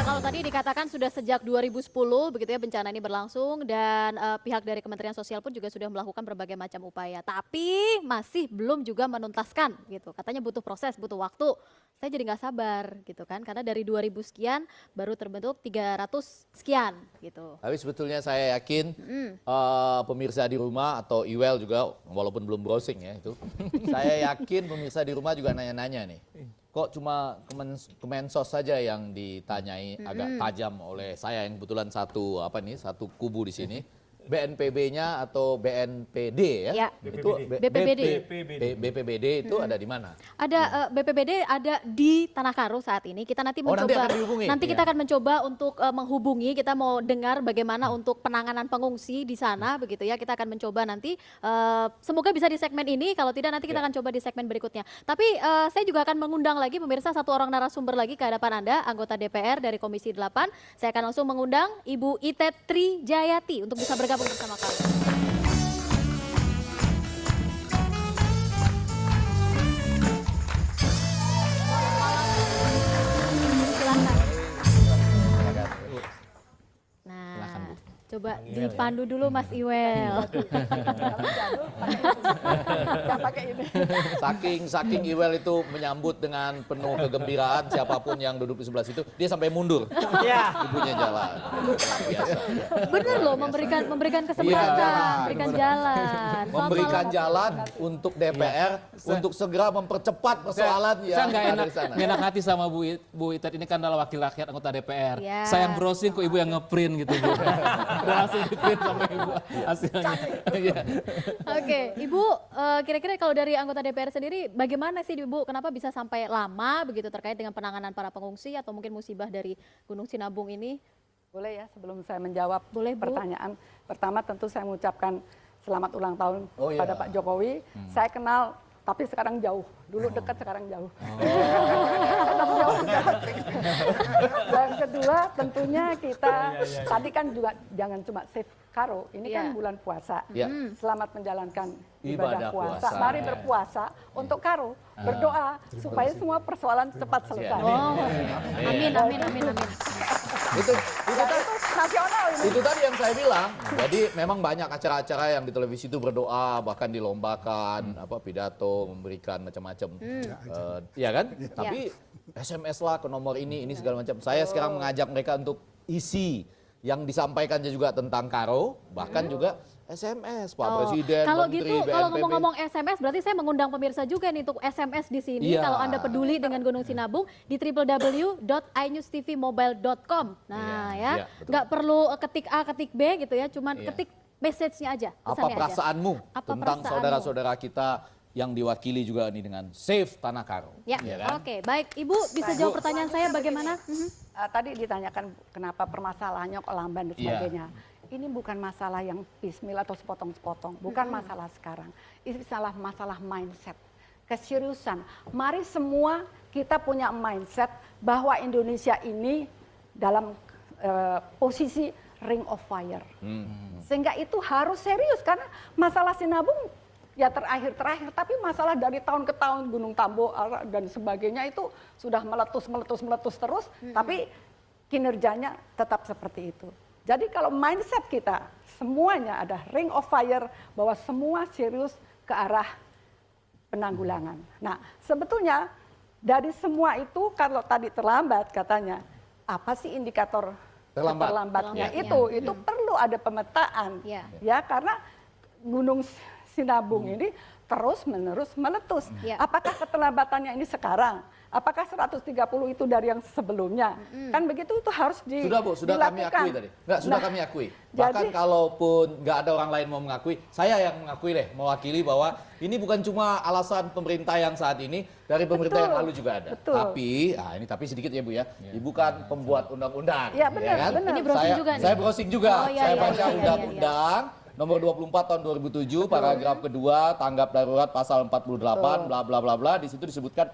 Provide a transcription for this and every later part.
Kalau tadi dikatakan sudah sejak 2010 begitu ya bencana ini berlangsung dan pihak dari Kementerian Sosial pun juga sudah melakukan berbagai macam upaya. Tapi masih belum juga menuntaskan gitu. Katanya butuh proses, butuh waktu. Saya jadi nggak sabar gitu kan karena dari 2000 sekian baru terbentuk 300 sekian gitu. Tapi sebetulnya saya yakin pemirsa di rumah atau Iwel juga walaupun belum browsing ya itu. Saya yakin pemirsa di rumah juga nanya-nanya nih. Kok cuma Kemensos saja yang ditanyai agak tajam oleh saya yang kebetulan satu kubu di sini. BNPB-nya atau BNPD ya? Ya. Itu BPBD. BPBD itu ada di mana? Ada BPBD ada di Tanah Karo saat ini. Kita nanti nanti mencoba. akan dihubungi? Nanti kita akan mencoba untuk menghubungi. Kita mau dengar bagaimana untuk penanganan pengungsi di sana begitu ya. Kita akan mencoba nanti. Semoga bisa di segmen ini. Kalau tidak nanti kita akan coba di segmen berikutnya. Tapi saya juga akan mengundang lagi pemirsa satu orang narasumber lagi ke hadapan Anda, anggota DPR dari Komisi 8. Saya akan langsung mengundang Ibu Itet Trijayati untuk bisa bergabung bersama kami. Nah, coba dipandu dulu Mas Iwel. Saking Iwel itu menyambut dengan penuh kegembiraan siapapun yang duduk di sebelah situ, dia sampai mundur. Ibunya jalan. Biasa. Bener loh, memberikan kesempatan, memberikan jalan. Memberikan jalan untuk DPR untuk segera mempercepat persoalan Saya yang nggak ada di sana. enak hati sama Bu Itet ini kan adalah wakil rakyat anggota DPR. Ya. Saya yang browsing kok Ibu yang ngeprint gitu Bu. Udah langsung di-print sama Ibu hasilnya. Iya. Oke, Ibu, kira-kira kalau dari anggota DPR sendiri, bagaimana sih Ibu, kenapa bisa sampai lama begitu terkait dengan penanganan para pengungsi atau mungkin musibah dari Gunung Sinabung ini? Boleh ya sebelum saya menjawab Boleh, Bu. pertanyaan. Pertama tentu saya mengucapkan selamat ulang tahun Oh, iya. pada Pak Jokowi. Saya kenal tapi sekarang jauh. Dulu dekat sekarang jauh. Tetap jauh. Dan kedua tentunya kita tadi kan juga jangan cuma save Karo. Ini kan bulan puasa. Ya. Selamat menjalankan Ibadah ibadah puasa. puasa. Mari berpuasa untuk Karo. Berdoa supaya semua persoalan cepat selesai. Oh, amin. Itu Nasional ini. Itu tadi yang saya bilang. Jadi memang banyak acara-acara yang di televisi itu berdoa, bahkan dilombakan, pidato, memberikan macam-macam. Iya kan? Tapi SMS lah ke nomor ini segala macam. Saya sekarang mengajak mereka untuk isi yang disampaikannya juga tentang Karo, bahkan juga SMS Pak Presiden, Kalau Menteri, gitu, kalau BNPB. ngomong-ngomong SMS, berarti saya mengundang pemirsa juga nih untuk SMS di sini. Iya. Kalau Anda peduli dengan Gunung Sinabung di www.inewstvmobile.com. Nah Iya, ya, betul. nggak perlu ketik A, ketik B gitu ya, cuman Iya. ketik message-nya aja. Apa pesannya aja. perasaanmu Apa tentang perasaanmu? saudara-saudara kita yang diwakili juga nih dengan Save Tanah Karo. Ya, Iya kan? oke, baik. Ibu bisa jawab pertanyaan saya bagaimana? Tadi ditanyakan kenapa permasalahannya kok lamban dan Iya. sebagainya. Ini bukan masalah yang piecemeal atau sepotong-sepotong, bukan masalah sekarang. Ini masalah mindset, keseriusan. Mari semua kita punya mindset bahwa Indonesia ini dalam posisi ring of fire. Sehingga itu harus serius karena masalah Sinabung ya terakhir, tapi masalah dari tahun ke tahun Gunung Tambo dan sebagainya itu sudah meletus terus, tapi kinerjanya tetap seperti itu. Jadi kalau mindset kita semuanya ada ring of fire bahwa semua serius ke arah penanggulangan. Nah, sebetulnya dari semua itu kalau tadi terlambat katanya, apa sih indikator terlambatnya itu perlu ada pemetaan. Ya, karena Gunung Sinabung ini terus-menerus meletus. Apakah keterlambatannya ini sekarang? Apakah 130 itu dari yang sebelumnya? Kan begitu itu harus Sudah kami akui tadi. Sudah kami akui. Bahkan kalaupun nggak ada orang lain mau mengakui, saya yang mengakui deh, mewakili bahwa ini bukan cuma alasan pemerintah yang saat ini, dari pemerintah yang lalu juga ada. Tapi sedikit ya Bu ya. Ibu kan pembuat undang-undang. Iya benar, kan? Ini browsing juga nih. Saya browsing juga. Oh, iya, Saya iya, baca iya, iya, undang-undang nomor 24 tahun 2007, paragraf kedua, tanggap darurat pasal 48, bla bla bla bla. Di situ disebutkan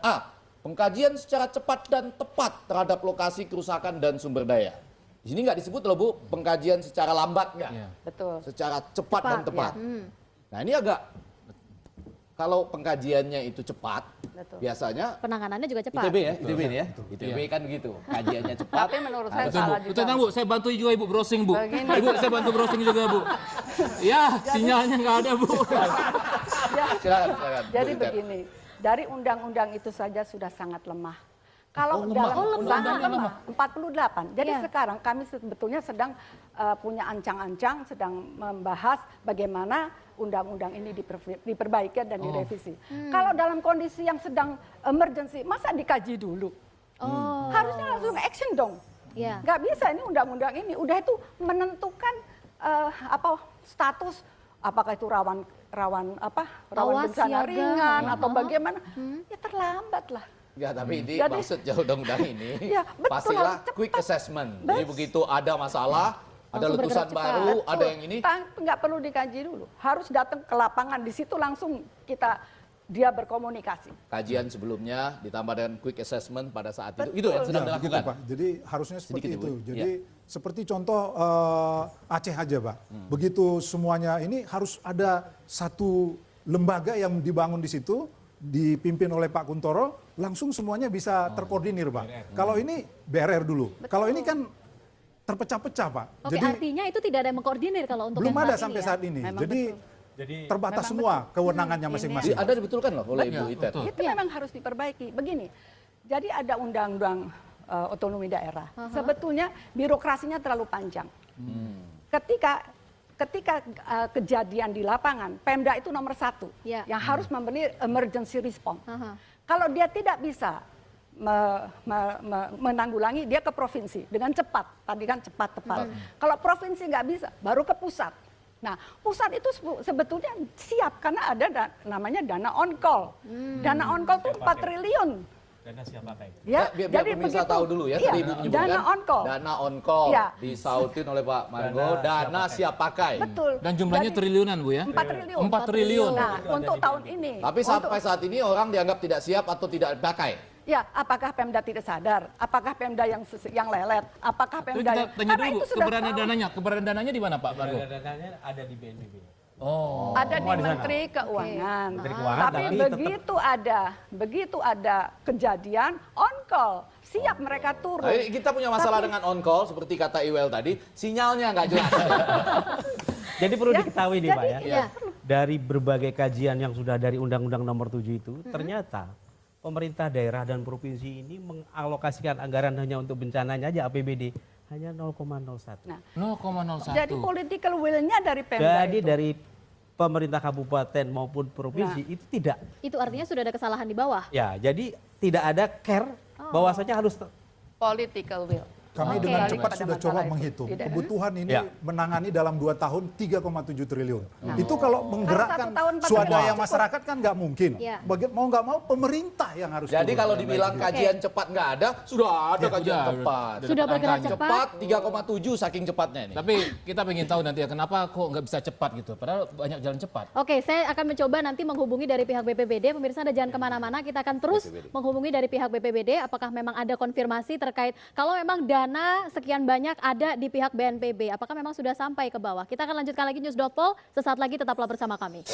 pengkajian secara cepat dan tepat terhadap lokasi kerusakan dan sumber daya. Di sini nggak disebut loh Bu, pengkajian secara lambat nggak. Betul. Secara cepat dan tepat. Nah ini agak kalau pengkajiannya itu cepat, Betul. biasanya Penanganannya juga cepat. ITB ya, ITB ini ya. ITB kan gitu, kajiannya cepat. Tapi menurut saya Betul, Bu. salah Betul, juga. tenang, Bu. Saya bantu juga Ibu browsing, Bu. Begini. Ibu, saya bantu browsing juga, Bu. Ya, sinyalnya nggak ada, Bu. Silakan. Jadi Bu Iter. begini, dari undang-undang itu saja sudah sangat lemah. Kalau lemah. dalam sangat lemah, 48. Jadi Iya. sekarang kami sebetulnya sedang punya ancang-ancang, sedang membahas bagaimana undang-undang ini diperbaiki dan direvisi. Kalau dalam kondisi yang sedang emergency, masa dikaji dulu? Oh. Harusnya langsung action dong. Iya. Nggak bisa ini undang-undang ini udah itu menentukan status apakah itu rawan Awas, bencana siaga. ringan atau Oh. bagaimana? Ya terlambat lah. Ya, tapi ini Jadi- maksudnya undang-undang ini Ya, betul, pastilah harus cepat. quick assessment. Jadi begitu ada masalah, ada Langsung letusan bergerak cepat. baru, ada Betul. yang ini, Nggak perlu dikaji dulu. Harus datang ke lapangan, di situ langsung dia berkomunikasi. kajian sebelumnya ditambah dengan quick assessment pada saat itu. Itu yang sedang Ya, begitu, dilakukan. Pak. Jadi harusnya seperti Sedikit, itu. Ibu. Jadi Ya. seperti contoh Aceh aja, Pak. Begitu semuanya ini harus ada satu lembaga yang dibangun di situ, dipimpin oleh Pak Kuntoro, langsung semuanya bisa terkoordinir, Pak. Kalau ini BRR dulu. Kalau ini kan terpecah-pecah, Pak. Oke, Jadi artinya itu tidak ada yang mengkoordinir kalau untuk belum yang ada saat sampai ini ya? saat ini. Memang Jadi terbatas semua kewenangannya Jadi masing-masing. ada dibetulkan loh oleh Ibu Betul, Iter. betul. Itu memang harus diperbaiki. Begini, jadi ada undang-undang otonomi daerah. Sebetulnya birokrasinya terlalu panjang. Ketika kejadian di lapangan, Pemda itu nomor 1 Ya. yang harus memberi emergency response. Aha. Kalau dia tidak bisa menanggulangi, dia ke provinsi dengan cepat. Tadi kan cepat tepat. Kalau provinsi nggak bisa, baru ke pusat. Nah, pusat itu sebetulnya siap karena ada namanya dana on call. Dana on call itu 4 triliun. Dana siap pakai. Ya, biar pemirsa tahu dulu ya, iya, tadi Ibu menyebutkan dana on call. Dana on call Iya. disautin oleh Pak Margo, dana siap pakai. Betul. Dan jumlahnya Jadi, triliunan, Bu ya? 4 triliun. 4 triliun. Nah, untuk tahun ini. Tapi sampai saat ini orang dianggap tidak siap atau tidak pakai. Ya, apakah Pemda tidak sadar? Apakah Pemda yang lelet? Apakah Terus Pemda kita yang... tanya Karena dulu, itu sudah keberadaan tahu. dananya. Keberadaan dananya di mana, Pak Margo? Dananya ada di BNPB. Oh. Ada di semua di sana. Menteri Keuangan. Menteri Keuangan, Tapi tapi begitu ada kejadian on call, siap mereka turun. Nah, kita punya masalah dengan on call seperti kata Iwel tadi, sinyalnya nggak jelas. Jadi perlu Ya, diketahui nih Pak ya. iya. Dari berbagai kajian yang sudah dari Undang-Undang Nomor 7 itu, ternyata pemerintah daerah dan provinsi ini mengalokasikan anggaran hanya untuk bencananya aja APBD hanya 0,01. Nah, 0,01. jadi political will-nya dari Pemda Jadi itu. dari pemerintah kabupaten maupun provinsi itu tidak. Itu artinya sudah ada kesalahan di bawah. Ya, jadi tidak ada care bahwasanya harus Political will. Kami Oke. dengan Balik cepat pada sudah masalah coba itu. menghitung. Tidak. Kebutuhan ini Ya. menangani dalam 2 tahun 3,7 triliun. Itu kalau menggerakkan Kalau 1 tahun 4 swadaya triliun cukup. masyarakat kan nggak mungkin. Ya. Mau nggak mau pemerintah yang harus Jadi turun. kalau dibilang kajian cepat nggak ada, sudah ada kajian udah, cepat. Sudah bergerak angkanya. cepat. Cepat 3,7 saking cepatnya ini. Tapi kita pengen tahu nanti ya kenapa kok nggak bisa cepat gitu. Padahal banyak jalan cepat. Oke, saya akan mencoba nanti menghubungi dari pihak BPBD. Pemirsa Anda jangan kemana-mana, kita akan terus menghubungi dari pihak BPBD. Apakah memang ada konfirmasi terkait kalau memang dana sekian banyak ada di pihak BNPB. Apakah memang sudah sampai ke bawah? Kita akan lanjutkan lagi News.pol. Sesaat lagi tetaplah bersama kami.